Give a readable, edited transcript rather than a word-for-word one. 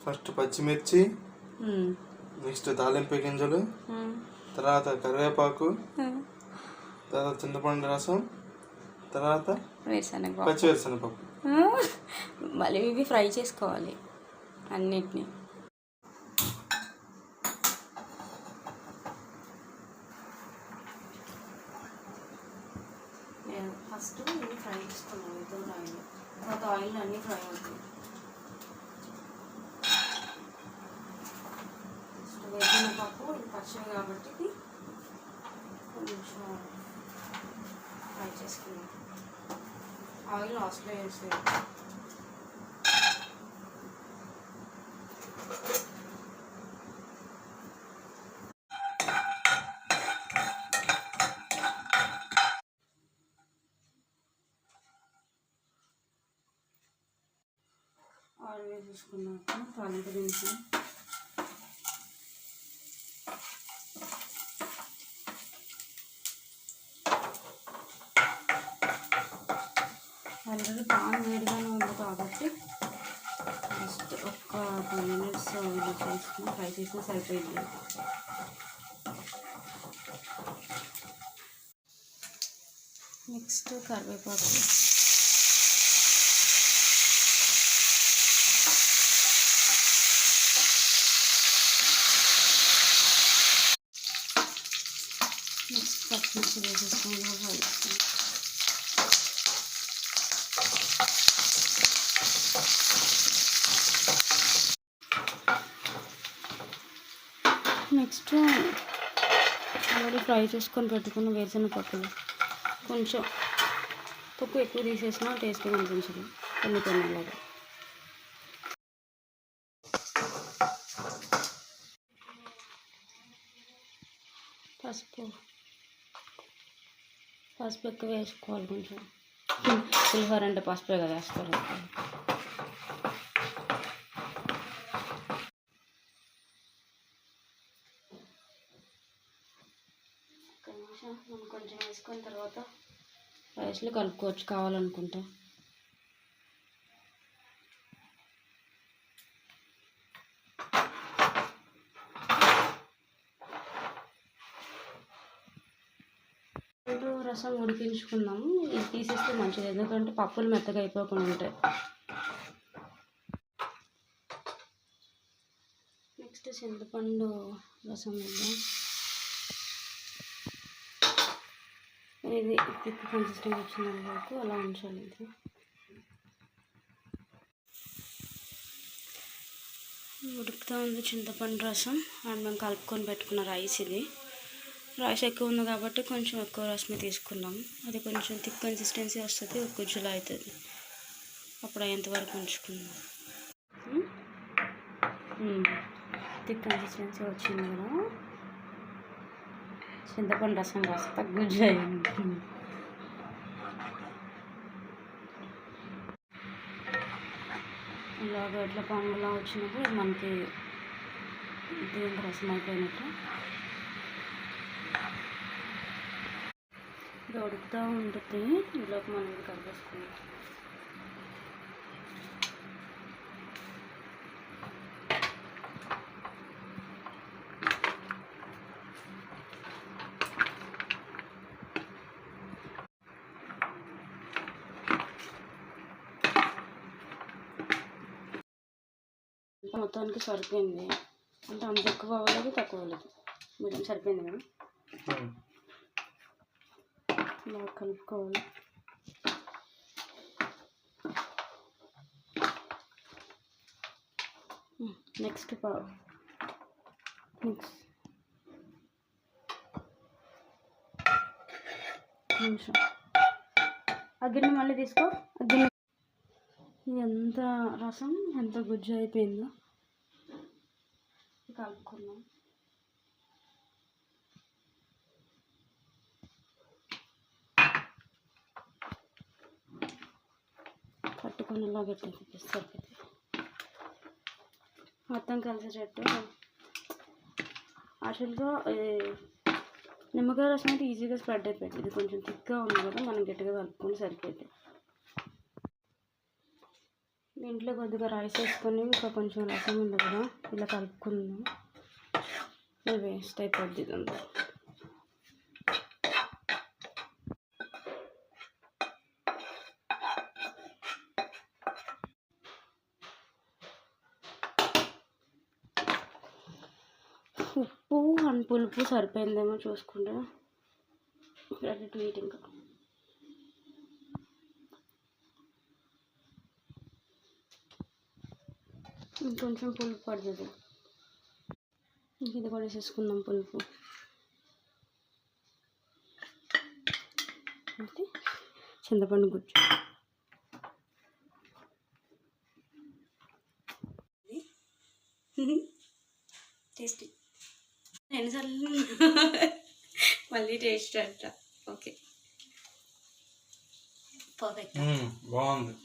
First పచ్చిమిర్చి, next తాలింపు గింజలు, తర్వాత కరివేపాకు, తర్వాత చింతపండు రసం, తర్వాత పచ్చి వేరుశనగపప్పు. మళ్ళీ ఇవి ఫ్రై చేసుకోవాలి అన్నిటినీ. ఫస్ట్ ఇవి ఫ్రై చేసుకున్నాను వితౌట్ ఆయిల్, తర్వాత ఆయిల్ అన్నీ ఫ్రై అవుతాయి. ఫస్ట్ వేరుశనగపప్పు ఇది పచ్చివి కాబట్టి కొంచెం ఫ్రై చేసుకున్నాం. ఆయిల్ లాస్ట్లో వేసేది. ఆయిల్ వేసేసుకున్నాక తాలింపు దినుసులు, ఆల్రెడీ పాన్ వేడిగానే ఉంది కాబట్టి జస్ట్ ఒక 10 minutes ఇలా చేసుకుని ఫ్రై చేసినా సరిపోయింది. నెక్స్ట్ కరివేపాకు, నెక్స్ట్ పచ్చిమిర్చి వేసేసుకొని ఫ్రై చేసుకుని నెక్స్ట్ ఆల్రెడీ ఫ్రై చేసుకొని పెట్టుకున్న వేరుశనగపప్పులు కొంచెం పప్పు ఎక్కువ తీసేసినా టేస్ట్గా అనిపించదు, కొన్ని అలాగా. పసుపు ఎక్కువ వేసుకోవాలి కొంచెం, పులిహోర అంటే పసుపే కదా వేసుకోవాలి. మనం కొంచెం వేసుకున్న తర్వాత రైస్లో కలుపుకోవచ్చు కావాలనుకుంటే. రసం ఉడికించుకున్నాము, ఇది తీసేస్తే మంచిది ఎందుకంటే పప్పులు మెత్తగా అయిపోకుండా ఉంటాయి. నెక్స్ట్ చింతపండు రసం వేద్దాం. ఇది థిక్ కన్సిస్టెన్సీ వచ్చిన వరకు అలా ఉంచాలి. ఇది ఉడుకుతూ ఉంది చింతపండు రసం అండ్ మేము కలుపుకొని పెట్టుకున్న రైస్. ఇది రైస్ ఎక్కువ ఉంది కాబట్టి కొంచెం ఎక్కువ రసమే తీసుకున్నాం. అది కొంచెం థిక్ కన్సిస్టెన్సీ వస్తుంది, గుజ్జులా అవుతుంది. అప్పుడు అయ్యేంతవరకు ఉంచుకున్నాం. థిక్ కన్సిస్టెన్సీ వచ్చింది కదా, చింతపండు రసం కాస్త గుజ్జు అయింది. ఇలాగ ఇట్లా పొంగులా వచ్చినప్పుడు మనకి దీనికి రసం అయిపోయినట్టు. ఇది ఉడుకుతూ ఉంటుంది, ఇందులోకి మనం ఇది కలిపేసుకున్నాం. మొత్తానికి సరిపోయింది, అంటే అంత ఎక్కువ అవ్వలేదు తక్కువ అవ్వలేదు, మీడియం సరిపోయింది కదా. ఇలా కలుపుకోవాలి. నెక్స్ట్ నిమిషం ఆ గిన్నె మళ్ళీ తీసుకో. ఆ గిన్నె ఎంత రసం ఎంత గుజ్జు అయిపోయిందో కలుపుకున్నాం. పట్టుకునేలా పెట్టేసి సరిపోతుంది. మొత్తం కలిసేటట్టు. యాక్చువల్గా నిమ్మకాయ రసం అయితే ఈజీగా స్ప్రెడ్ అయిపోయింది. ఇది కొంచెం థిక్గా ఉంది కదా, మనం గట్టిగా కలుపుకొని సరిపోయింది. దీంట్లో కొద్దిగా రైస్ వేసుకొని ఇంకా కొంచెం రసం ఉంది కదా ఇలా కలుపుకున్నాం. ఇది వేస్ట్ అయిపోద్ది ఇదంతా. ఉప్పు అండ్ పులుపు సరిపోయిందేమో చూసుకుంటా. Ready to eat. ఇంకా ఇంకొంచెం పులుపు పడుతుంది. ఇది కూడా వేసేసుకుందాం పులుపు. అంటే చింతపండు గుజ్జు. టేస్టీ. ఎన్నిసార్లు మళ్ళీ టేస్ట్ అంట. ఓకే, పర్ఫెక్ట్, బాగుంది.